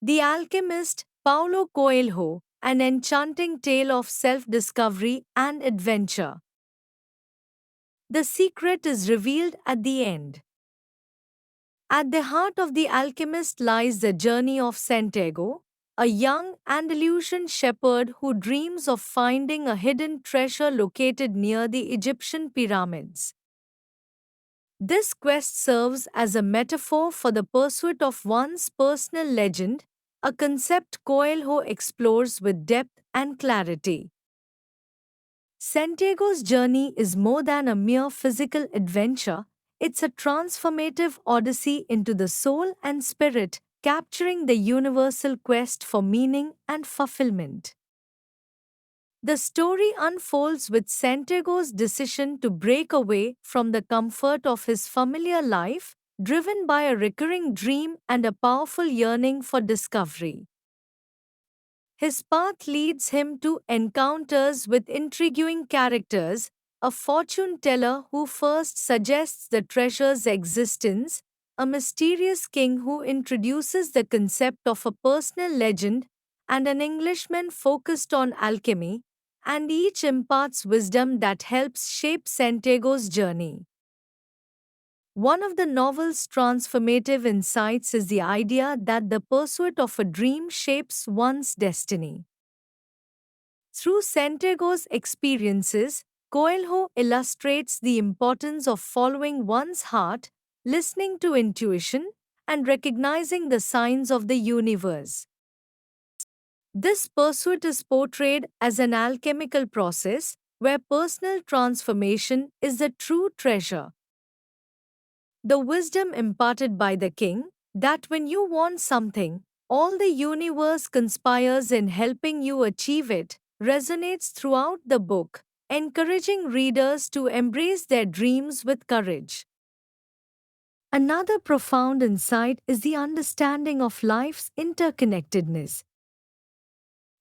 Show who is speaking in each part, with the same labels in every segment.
Speaker 1: The Alchemist, Paulo Coelho, an enchanting tale of self discovery and adventure. The secret is revealed at the end. At the heart of The Alchemist lies the journey of Santiago, a young Andalusian shepherd who dreams of finding a hidden treasure located near the Egyptian pyramids. This quest serves as a metaphor for the pursuit of one's personal legend, a concept Coelho explores with depth and clarity. Santiago's journey is more than a mere physical adventure, it's a transformative odyssey into the soul and spirit, capturing the universal quest for meaning and fulfillment. The story unfolds with Santiago's decision to break away from the comfort of his familiar life, driven by a recurring dream and a powerful yearning for discovery. His path leads him to encounters with intriguing characters, a fortune teller who first suggests the treasure's existence, a mysterious king who introduces the concept of a personal legend, and an Englishman focused on alchemy, and each imparts wisdom that helps shape Santiago's journey. One of the novel's transformative insights is the idea that the pursuit of a dream shapes one's destiny. Through Santiago's experiences, Coelho illustrates the importance of following one's heart, listening to intuition, and recognizing the signs of the universe. This pursuit is portrayed as an alchemical process where personal transformation is the true treasure. The wisdom imparted by the king, that when you want something, all the universe conspires in helping you achieve it, resonates throughout the book, encouraging readers to embrace their dreams with courage. Another profound insight is the understanding of life's interconnectedness.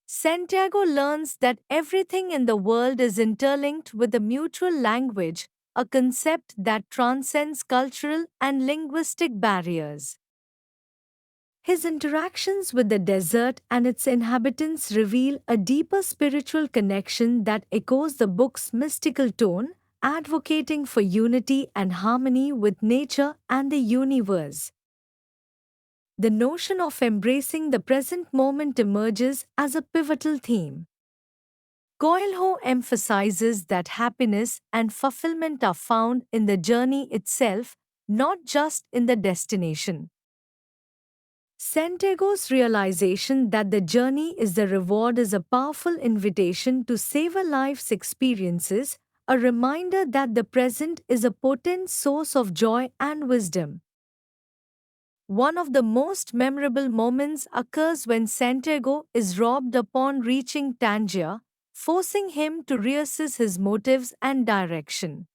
Speaker 1: Santiago learns that everything in the world is interlinked with a mutual language, a concept that transcends cultural and linguistic barriers. His interactions with the desert and its inhabitants reveal a deeper spiritual connection that echoes the book's mystical tone, advocating for unity and harmony with nature and the universe. The notion of embracing the present moment emerges as a pivotal theme. Coelho emphasizes that happiness and fulfillment are found in the journey itself, not just in the destination. Santiago's realization that the journey is the reward is a powerful invitation to savor life's experiences, a reminder that the present is a potent source of joy and wisdom. One of the most memorable moments occurs when Santiago is robbed upon reaching Tangier, forcing him to reassess his motives and direction.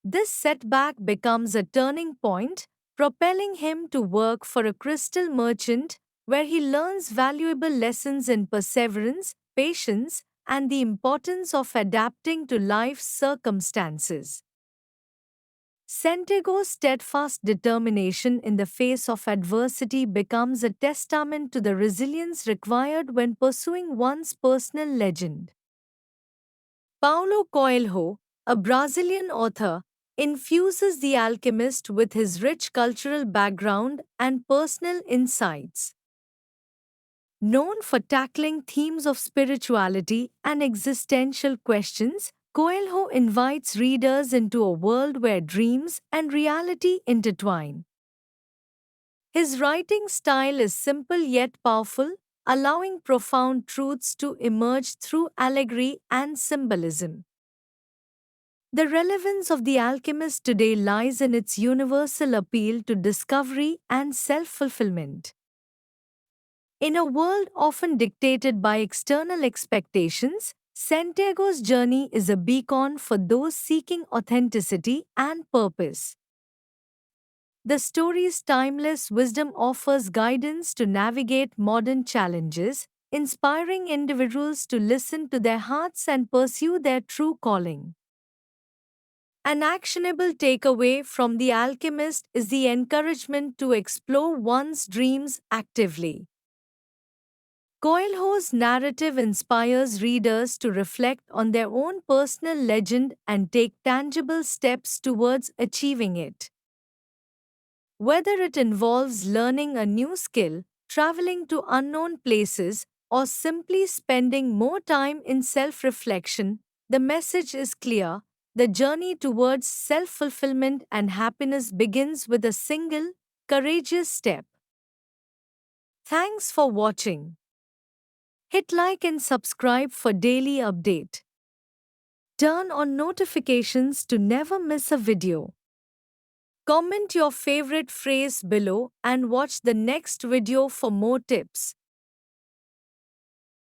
Speaker 1: This setback becomes a turning point, propelling him to work for a crystal merchant where he learns valuable lessons in perseverance, patience, and the importance of adapting to life's circumstances. Santiago's steadfast determination in the face of adversity becomes a testament to the resilience required when pursuing one's personal legend. Paulo Coelho, a Brazilian author, infuses The Alchemist with his rich cultural background and personal insights. Known for tackling themes of spirituality and existential questions, Coelho invites readers into a world where dreams and reality intertwine. His writing style is simple yet powerful, allowing profound truths to emerge through allegory and symbolism. The relevance of The Alchemist today lies in its universal appeal to discovery and self fulfillment. In a world often dictated by external expectations, Santiago's journey is a beacon for those seeking authenticity and purpose. The story's timeless wisdom offers guidance to navigate modern challenges, inspiring individuals to listen to their hearts and pursue their true calling. An actionable takeaway from The Alchemist is the encouragement to explore one's dreams actively. Coelho's narrative inspires readers to reflect on their own personal legend and take tangible steps towards achieving it. Whether it involves learning a new skill, traveling to unknown places, or simply spending more time in self reflection, the message is clear. The journey towards self fulfillment and happiness begins with a single, courageous step. Thanks for watching. Hit like and subscribe for daily update. Turn on notifications to never miss a video. Comment your favorite phrase below and watch the next video for more tips.